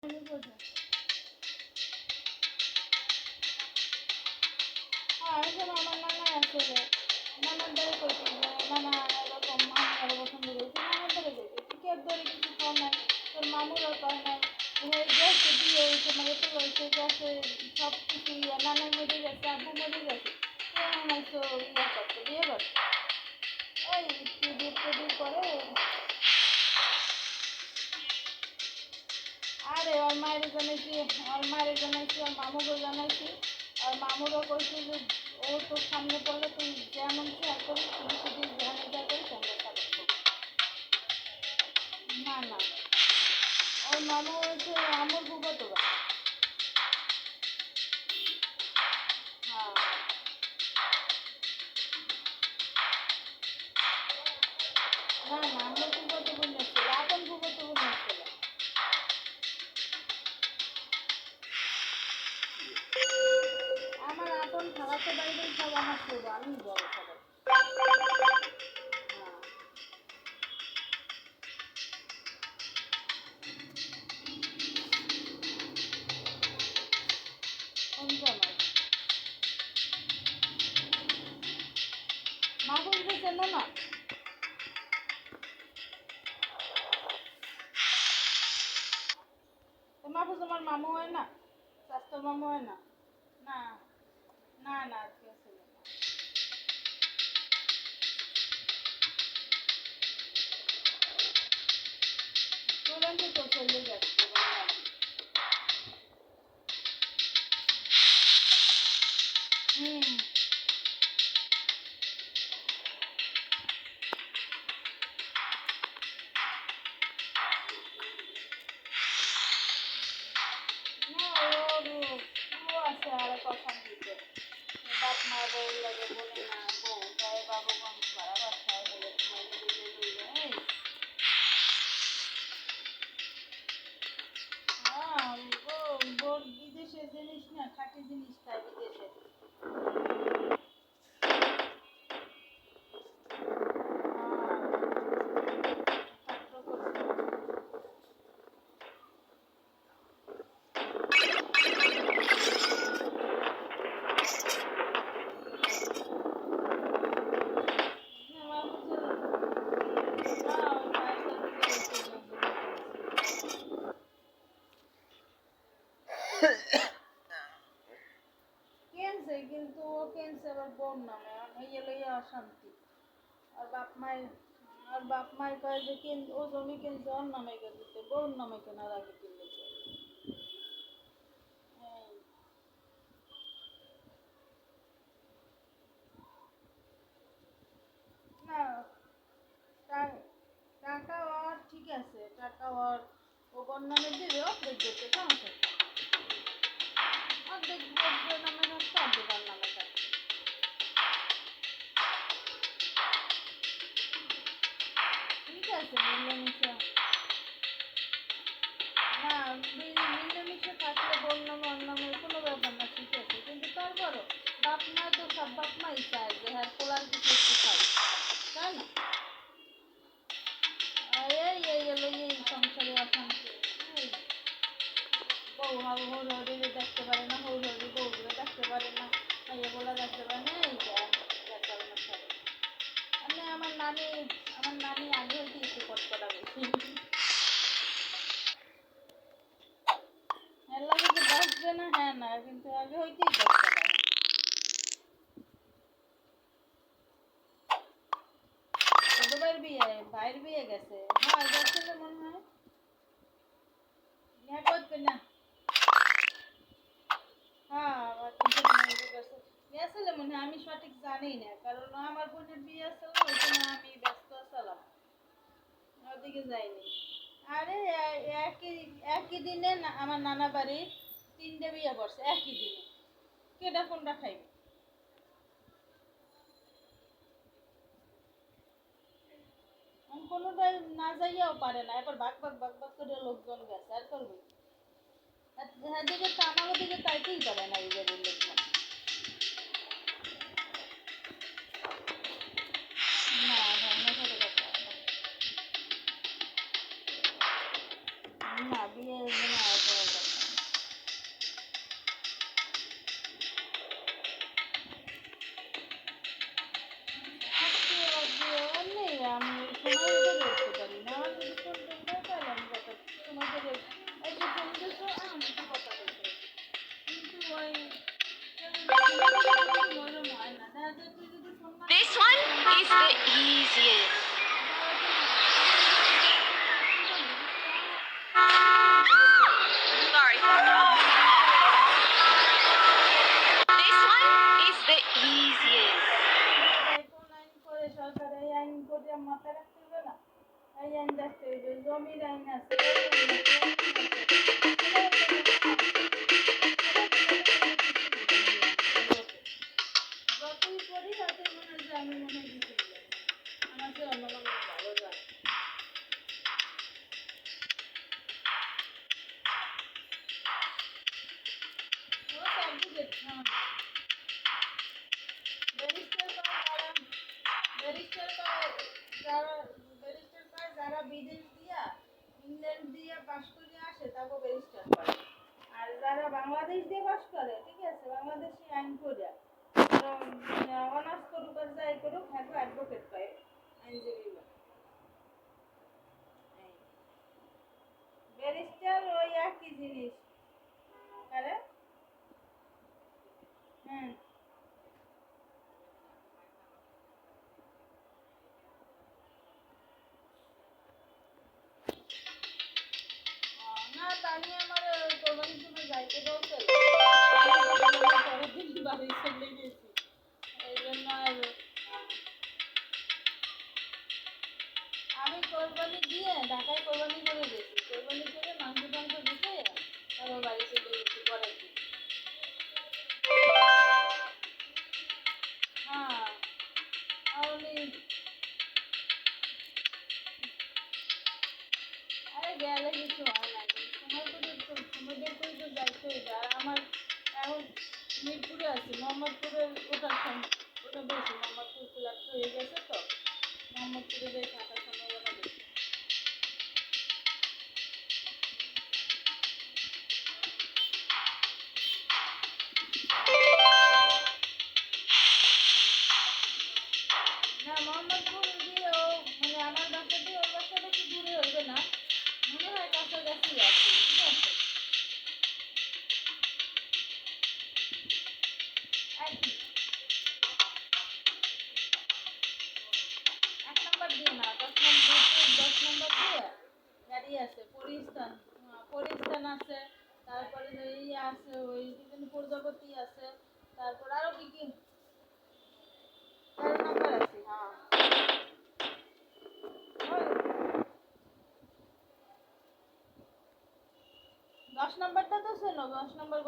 এখন আমার নানা আসলে নানার দ্বারা করছি যে নানা এরকম মামু আরো পছন্দ করেছে নানার দ্বারা করছি কেক ধরে কিছু খাওয়া নাই তোর মামুরও কয় নাই গ্যাসে বিয়ে হয়েছে মানে তো হয়েছে গ্যাসে সব কিছু নানার মধ্যে গেছে আব্বু মধ্যে গেছে এখন হয়তো করতো বিয়ে করতো এই টিভি করে আরে ওর মায়ের জানাইছি ওর মামুকে জানাইছি আর মামুরও কইছে যে ও তোর সামনে পড়লে তুই যেমন শেয়ার করিস শুধু শুধু ধ্যান এটা করিস আমরা সাপোর্ট না না ওর মামু হচ্ছে আমার ভূগত হ্যাঁ না না আমার ভূগত বোন ছিল আপন ভূগত বোন ছিল আমার আপন খালাতে বাড়িতে সব আমার ছিল আমি বড় সবাই মাহবুব চেন না মাহবুব তোমার মামু হয় না স্বাস্থ্য মামু হয় না না না না আজকে ছিল চলে তো চলে যাচ্ছে হুম না ও আছে আর কথা দিতে বাপ মা বউ লাগে বলে না বউ তাই বাবু কম ভাড়া বাসায় বলে এই হ্যাঁ বোর বিদেশের জিনিস না খাঁটি জিনিস খায় বিদেশে কেনছে কিন্তু ও কেনছে আবার বোন নামে এই লইয়া অশান্তি আর বাপ মায়ের কয় যে ও জমি কিনছে ওর নামে কে দিতে বোন নামে কেনার আগে কিনলে না টাকা ওর ঠিক আছে টাকা ওর ও বোন নামে দিবে অর্ধেক দিতে সমস্যা অর্ধেক নামে থাকছে অর্ধেক ওর নামে থাকছে ঠিক আছে মিলেমিশে না মিলেমিশে থাকলে বোন নামে ওর নামে কোনো ব্যাপার না ঠিক আছে কিন্তু তারপরও বাপ মা তো সব বাপ মাই চায় যে হ্যাঁ পোলার কিছু একটু খাই তাই না এই এলো এই সংসারে অশান্তি বউ হৌর হরিরে দেখতে পারে না হৌর হরি বউগুলো দেখতে পারে না বলা দেখতে পারে না এইটা মানে আমার নানি আগে হইতে একটু কটকটা বেশি এর লাগে যে বাঁচবে না হ্যাঁ না কিন্তু আগে হইতেই কটকটা ছোট ভাইয়ের বিয়ে গেছে হ্যাঁ গেছে যে মনে হয় ইয়া করবে না হ্যাঁ গেছিল মনে হয় আমি সঠিক জানি না কারণ আমার বোনের বিয়ে ছিল ওই সময় আমি ব্যস্ত ছিলাম ওদিকে যাইনি আরে একই দিনে আমার নানা বাড়ির 3টে বিয়ে পড়ছে একই দিনে কেডা কোনটা খাইবে কোনোটাই না যাইয়াও পারে না এবার ভাগ করে লোকজন গেছে আর করবে দিকে তো আমার দিকে তাইতেই পারে না এই বাড়ির লোকজন না না ছোট কথা না বিয়ে না is the easiest? Sorry. This one is the easiest. কোন আইন করে সরকার এই আইন করে মাথায় রাখতে হবে না এই আইন দেখতে হবে জমির আইন আছে যতই পড়ি ততই মনে হয় যে আমি মনে হয় কিছু আমার যে অন্য মানুষ ভালো যায় ও সব বুঝেছে ব্যারিস্টার যারা বিদেশ দিয়া ইংল্যান্ড দিয়ে পাশ করে আসে তাকে ব্যারিস্টার করে আর যারা বাংলাদেশ দিয়ে পাশ করে ঠিক আছে বাংলাদেশি আইন করে অনার্স করুক আর যাই করুক হ্যাঁ অ্যাডভোকেট পায় আইনজীবী ব্যারিস্টার ওই একই জিনিস আরে হ্যাঁ না তানি আমার কোরবানির জন্য যাইতে বলছে পরের দিন বাড়ি চলে গেছি এই জন্য আমি কোরবানি দিয়ে ঢাকায় কোরবানি করে গেছি কোরবানি করে মাংস টাংস দিতে তারপর বাড়ি চলে গেছি পরের দিন হ্যাঁ আমি আরে গেলে কিছু হয় না সময় বের করে তো যাইতে হইবে আর আমার এখন মিরপুরে আছে মোহাম্মদপুরের ওটা বেশি মোহাম্মদপুর ফ্ল্যাট হয়ে গেছে তো মোহাম্মদপুরে যাই থাকার সম্ভাবনা বেশি 1 নম্বর দিয়ে না 10 নম্বর দিয়ে গাড়ি আছে পরিস্থান আছে তারপরে আছে ওই প্রজাপতি আছে তারপর আরো কি কি 13 নম্বর আছে হ্যাঁ 10 নম্বরটা তো ছিল 10 নম্বর